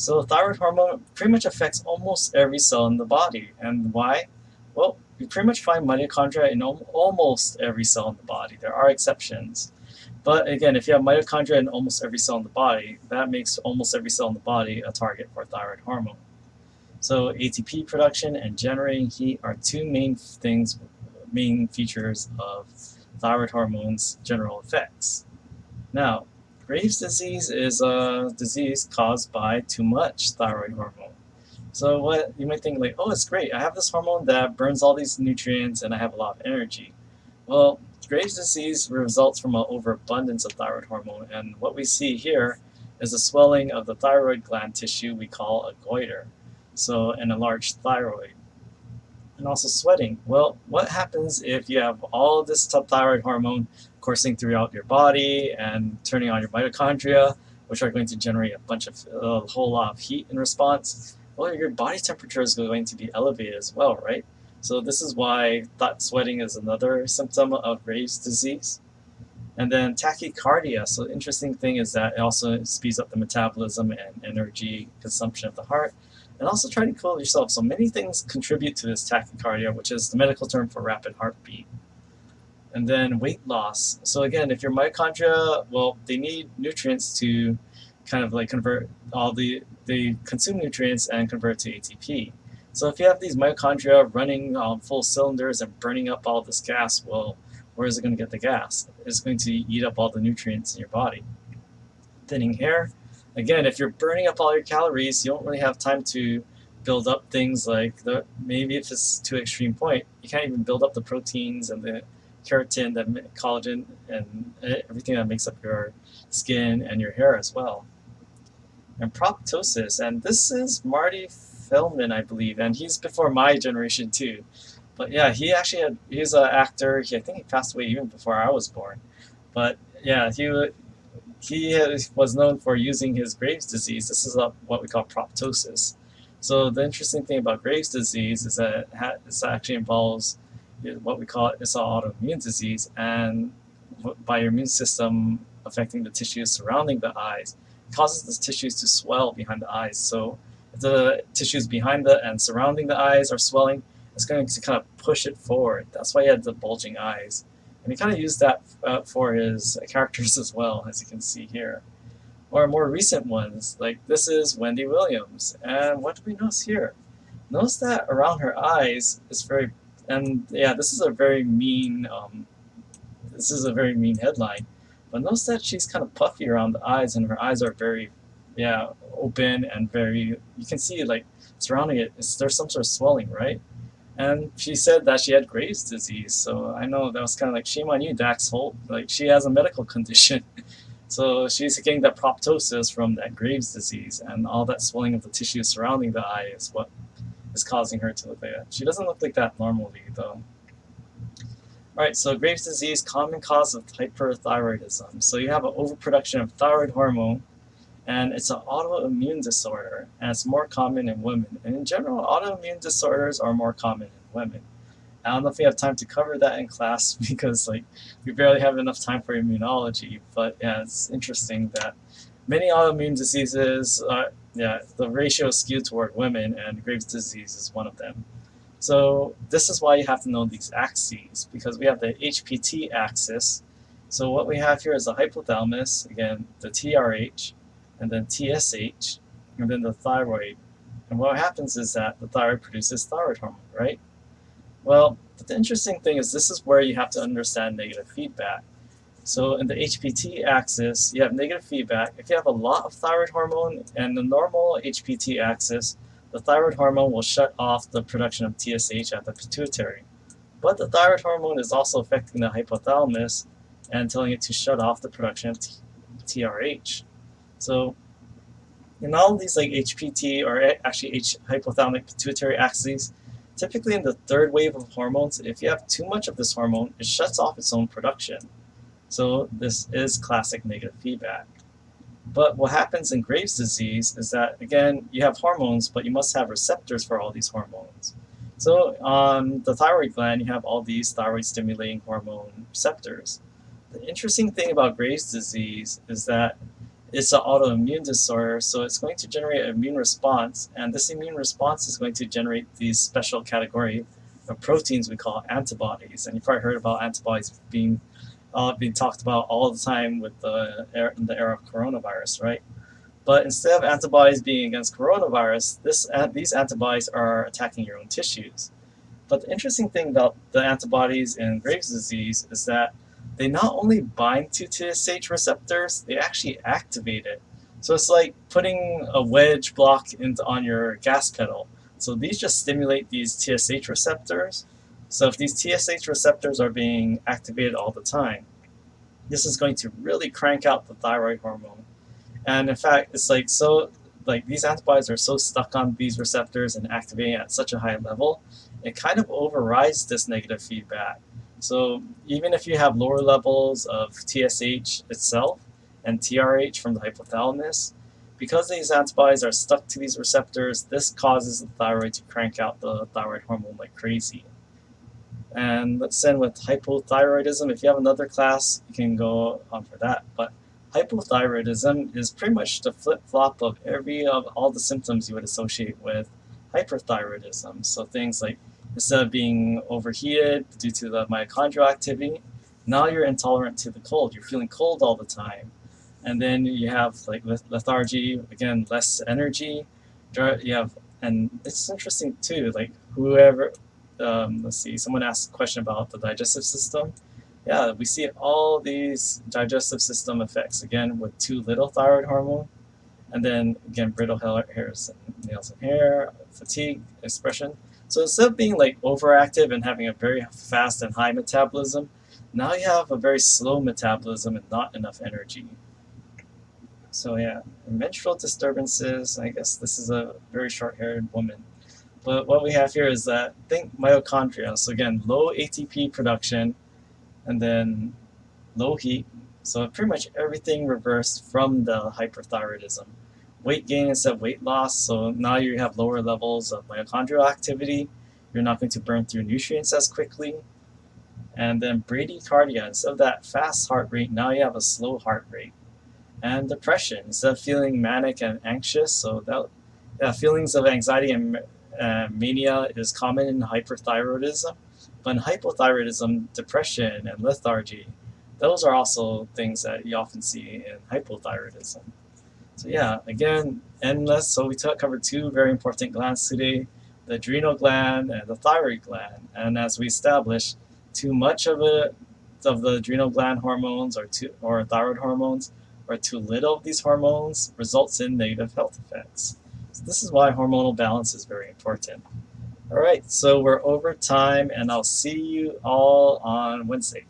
So thyroid hormone pretty much affects almost every cell in the body. And why? Well, you pretty much find mitochondria in almost every cell in the body. There are exceptions. But again, if you have mitochondria in almost every cell in the body, that makes almost every cell in the body a target for thyroid hormone. So ATP production and generating heat are two main features of thyroid hormone's general effects. Now, Graves' disease is a disease caused by too much thyroid hormone. So what you might think like, oh, it's great. I have this hormone that burns all these nutrients and I have a lot of energy. Well, Graves' disease results from an overabundance of thyroid hormone, and what we see here is a swelling of the thyroid gland tissue we call a goiter, so an enlarged thyroid. And also sweating. Well, what happens if you have all this thyroid hormone coursing throughout your body and turning on your mitochondria, which are going to generate a whole lot of heat in response? Well, your body temperature is going to be elevated as well, right? So this is why sweating is another symptom of Graves' disease. And then tachycardia. So the interesting thing is that it also speeds up the metabolism and energy consumption of the heart, and also try to cool yourself. So many things contribute to this tachycardia, which is the medical term for rapid heartbeat. And then weight loss. So again, if your mitochondria, well, they need nutrients to kind of like convert they consume nutrients and convert to ATP. So if you have these mitochondria running on full cylinders and burning up all this gas, well, where is it going to get the gas? It's going to eat up all the nutrients in your body. Thinning hair. Again, if you're burning up all your calories, you don't really have time to build up things like maybe if it's to an extreme point, you can't even build up the proteins and the keratin, the collagen, and everything that makes up your skin and your hair as well. And proptosis, and this is Marty Feldman, I believe, and he's before my generation too. But yeah, he's an actor. I think he passed away even before I was born. But yeah, he was known for using his Graves' disease. This is what we call proptosis. So the interesting thing about Graves' disease is that it actually involves what we call it's an autoimmune disease, and by your immune system affecting the tissues surrounding the eyes, it causes the tissues to swell behind the eyes. So if the tissues behind and surrounding the eyes are swelling, it's going to kind of push it forward. That's why he had the bulging eyes. And he kind of used that for his characters as well, as you can see here. Or more recent ones, like this is Wendy Williams. And what do we notice here? Notice that around her eyes is and yeah, this is a very mean headline. But notice that she's kind of puffy around the eyes, and her eyes are very, open and very, you can see like surrounding it, there's some sort of swelling, right? And she said that she had Graves' disease, so I know that was kind of like, shame on you, Dax Holt. Like, she has a medical condition. So she's getting that proptosis from that Graves' disease, and all that swelling of the tissue surrounding the eye is what is causing her to look like that. She doesn't look like that normally, though. Alright, so Graves' disease, common cause of hyperthyroidism. So you have an overproduction of thyroid hormone, and it's an autoimmune disorder, and it's more common in women. And in general, autoimmune disorders are more common in women. I don't know if we have time to cover that in class because we barely have enough time for immunology, but yeah, it's interesting that many autoimmune diseases, the ratio is skewed toward women, and Graves' disease is one of them. So this is why you have to know these axes, because we have the HPT axis. So what we have here is the hypothalamus, again, the TRH, and then TSH, and then the thyroid. And what happens is that the thyroid produces thyroid hormone, right? Well, the interesting thing is this is where you have to understand negative feedback. So in the HPT axis, you have negative feedback. If you have a lot of thyroid hormone and the normal HPT axis, the thyroid hormone will shut off the production of TSH at the pituitary. But the thyroid hormone is also affecting the hypothalamus and telling it to shut off the production of TRH. So in all of these like HPT or actually hypothalamic pituitary axes, typically in the third wave of hormones, if you have too much of this hormone, it shuts off its own production. So this is classic negative feedback. But what happens in Graves' disease is that, again, you have hormones, but you must have receptors for all these hormones. So on the thyroid gland, you have all these thyroid-stimulating hormone receptors. The interesting thing about Graves' disease is that it's an autoimmune disorder, so it's going to generate an immune response, and this immune response is going to generate these special category of proteins we call antibodies. And you've probably heard about antibodies being talked about all the time with in the era of coronavirus, right? But instead of antibodies being against coronavirus, these antibodies are attacking your own tissues. But the interesting thing about the antibodies in Graves' disease is that they not only bind to TSH receptors, they actually activate it. So it's like putting a wedge block on your gas pedal. So these just stimulate these TSH receptors. So if these TSH receptors are being activated all the time, this is going to really crank out the thyroid hormone. And in fact, it's like these antibodies are so stuck on these receptors and activating at such a high level, it kind of overrides this negative feedback. So even if you have lower levels of TSH itself and TRH from the hypothalamus, because these antibodies are stuck to these receptors, this causes the thyroid to crank out the thyroid hormone like crazy. And let's end with hypothyroidism. If you have another class, you can go on for that. But hypothyroidism is pretty much the flip-flop of all the symptoms you would associate with hyperthyroidism. So things like, instead of being overheated due to the mitochondrial activity, now you're intolerant to the cold. You're feeling cold all the time. And then you have like lethargy, again, less energy. And it's interesting too, like whoever, let's see, someone asked a question about the digestive system. Yeah, we see all these digestive system effects, again, with too little thyroid hormone. And then, again, brittle hairs, nails and hair, fatigue, expression. So instead of being like overactive and having a very fast and high metabolism, now you have a very slow metabolism and not enough energy. So yeah, menstrual disturbances, I guess this is a very short-haired woman. But what we have here is that, think mitochondria. So again, low ATP production, and then low heat. So pretty much everything reversed from the hyperthyroidism. Weight gain instead of weight loss, so now you have lower levels of mitochondrial activity. You're not going to burn through nutrients as quickly. And then bradycardia, instead of that fast heart rate, now you have a slow heart rate. And depression, instead of feeling manic and anxious, so feelings of anxiety and mania is common in hyperthyroidism. But in hypothyroidism, depression and lethargy, those are also things that you often see in hypothyroidism. So yeah, again, endless. So we covered two very important glands today, the adrenal gland and the thyroid gland. And as we established, too much of the adrenal gland hormones or thyroid hormones, or too little of these hormones results in negative health effects. So this is why hormonal balance is very important. All right, so we're over time, and I'll see you all on Wednesday.